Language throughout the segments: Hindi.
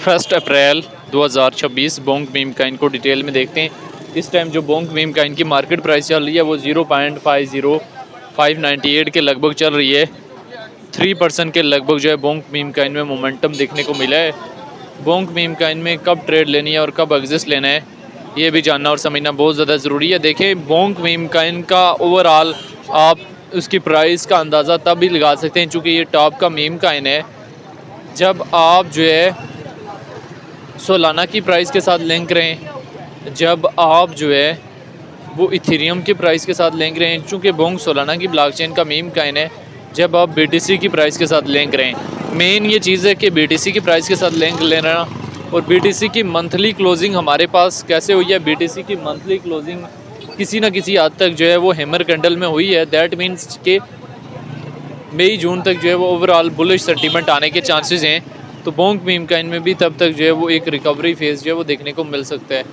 1 अप्रैल 2026 बोंग मीम काइन को डिटेल में देखते हैं। इस टाइम जो बोंग मीम काइन की मार्केट प्राइस चल रही है वो 0.50598 के लगभग चल रही है। 3% के लगभग जो है बोंग मीम काइन में मोमेंटम देखने को मिला है। बोंग मीम काइन में कब ट्रेड लेनी है और कब एग्जिस्ट लेना है ये भी जानना और समझना बहुत ज़्यादा ज़रूरी है। देखें, बोंग मीम काइन का ओवरऑल आप उसकी प्राइस का अंदाज़ा तब भी लगा सकते हैं चूँकि ये टॉप का मीम काइन है। जब आप जो है सोलाना की प्राइस के साथ लिंक रहें, जब आप जो है वो इथेरियम की प्राइस के साथ लिंक रहें, चूँकि बोंग सोलाना की ब्लॉकचेन का मीम काइन है। जब आप BTC की प्राइस के साथ लिंक रहें, मेन ये चीज़ है कि BTC की प्राइस के साथ लिंक लेना। और BTC की मंथली क्लोजिंग हमारे पास कैसे हुई है, BTC की मंथली क्लोजिंग किसी न किसी हद तक जो है वो हैमर कैंडल में हुई है। दैट मीन्स के मई जून तक जो है वो ओवरऑल बुलिश सेंटीमेंट आने के चांसेस हैं। तो बोंग मीम काइन में भी तब तक जो है वो एक रिकवरी फेज़ जो है वो देखने को मिल सकता है।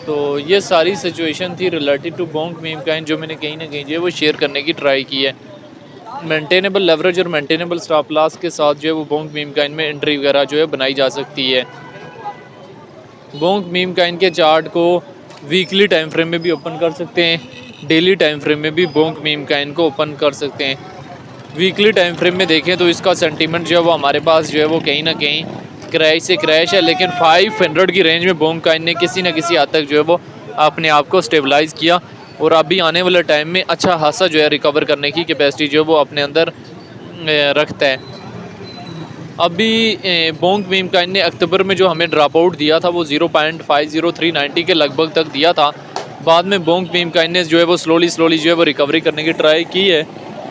तो ये सारी सिचुएशन थी related to bong meme kind जो मैंने कहीं ना कहीं जो है वो शेयर करने की ट्राई की है। मेंटेनेबल लेवरेज और मेंटेनेबल स्टॉप लॉस के साथ जो है वो बोंग मीम काइन में एंट्री वगैरह जो है बनाई जा सकती है। बोंग मीम काइन के चार्ट को वीकली टाइम फ्रेम में भी ओपन कर सकते हैं, डेली टाइम फ्रेम में भी बोंग मीम काइन को ओपन कर सकते हैं। वीकली टाइम फ्रेम में देखें तो इसका सेंटीमेंट जो है वो हमारे पास जो है वो कहीं ना कहीं क्रैश से क्रैश है, लेकिन 500 की रेंज में बोंग काइन ने किसी न किसी हद तक जो है वो अपने आप को स्टेबलाइज़ किया और अभी आने वाले टाइम में अच्छा खासा जो है रिकवर करने की कैपेसिटी जो है वो अपने अंदर रखता है। अभी बोंग मीम काइन ने अक्टूबर में जो हमें ड्रॉप आउट दिया था वो 0.50390 के लगभग तक दिया था। बाद में बोंग मीम काइन ने जो है वो स्लोली जो है वो रिकवरी करने की ट्राई की है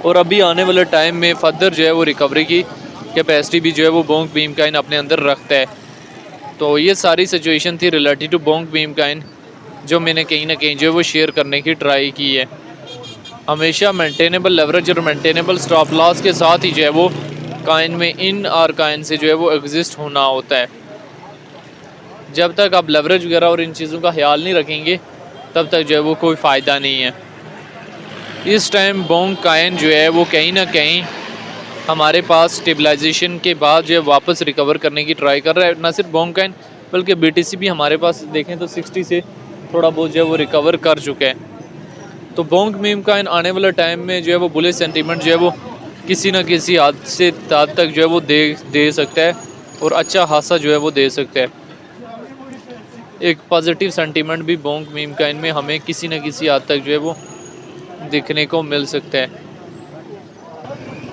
और अभी आने वाले टाइम में फर्दर जो है वो रिकवरी की कैपेसिटी भी जो है वो बोंग मीम काइन अपने अंदर रखता है। तो ये सारी सिचुएशन थी related to bong meme kind जो मैंने कहीं ना कहीं जो है वो शेयर करने की ट्राई की है। हमेशा मेंटेनेबल लेवरेज और मेंटेनेबल स्टॉप लॉस के साथ ही जो है वो काइन में इन और काइन से जो है वो एग्जिस्ट होना होता है। जब तक आप लेवरेज वगैरह और इन चीज़ों का ख्याल नहीं रखेंगे तब तक जो है वो कोई फ़ायदा नहीं है। इस टाइम बोंग काइन जो है वो कहीं ना कहीं हमारे पास स्टेबलाइजेशन के बाद जो है वापस रिकवर करने की ट्राई कर रहा है। ना सिर्फ बोंग काइन बल्कि BTC भी हमारे पास देखें तो 60 से थोड़ा बहुत जो है वो रिकवर कर चुका है। तो बोंग मीम काइन आने वाले टाइम में जो है वो बुलिश सेंटीमेंट जो है वो किसी न किसी हद तक जो है वो दे सकता है और अच्छा खासा जो है वो दे सकता है। एक पॉजिटिव सेंटीमेंट भी बोंग मीम काइन में हमें किसी न किसी हद तक जो है वो दिखने को मिल सकता है।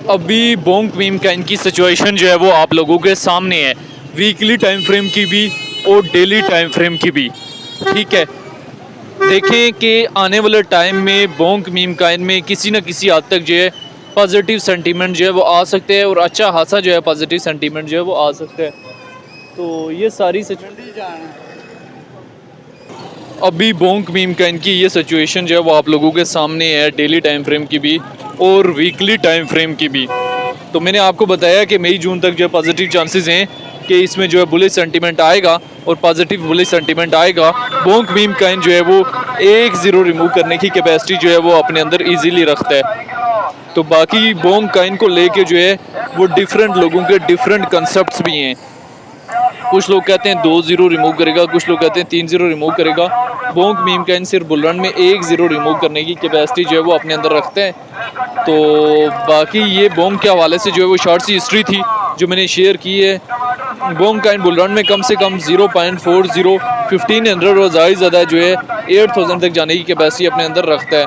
अभी बोंग मीम काइन की सिचुएशन जो है वो आप लोगों के सामने है, वीकली टाइम फ्रेम की भी और डेली टाइम फ्रेम की भी। ठीक है, देखें कि आने वाले टाइम में बोंग मीम काइन में किसी न किसी हद तक जो है पॉजिटिव सेंटीमेंट जो है वो आ सकते हैं और अच्छा खासा जो है पॉजिटिव सेंटीमेंट जो है वो आ सकता है। तो ये सारी अभी बोंग मीम काइन की ये सिचुएशन जो है वो आप लोगों के सामने है, डेली टाइम फ्रेम की भी और वीकली टाइम फ्रेम की भी। तो मैंने आपको बताया कि मई जून तक जो है पॉजिटिव चांसेस हैं कि इसमें जो है बुलिश सेंटीमेंट आएगा और पॉजिटिव बुलिश सेंटीमेंट आएगा। बोंग मीम काइन जो है वो 1-0 रिमूव करने की कैपेसिटी जो है वो अपने अंदर इजीली रखता है। तो बाकी बोंग काइन को लेके जो है वो डिफरेंट लोगों के डिफरेंट कंसेप्ट्स भी हैं। कुछ लोग कहते हैं 2-0 रिमूव करेगा, कुछ लोग कहते हैं 3-0 रिमूव करेगा। बोंग मीम काइन सिर्फ बुल रन में 1-0 रिमूव करने की कैपेसिटी जो है वो अपने अंदर रखते हैं। तो बाकी ये बोंग के हवाले से जो है वो शॉर्ट सी हिस्ट्री थी जो मैंने शेयर की है। बोंग काइन बुल रन में कम से कम 0.40 1500 और ज़्यादा जो है 8000 तक जाने की कैपेसिटी अपने अंदर रखता है।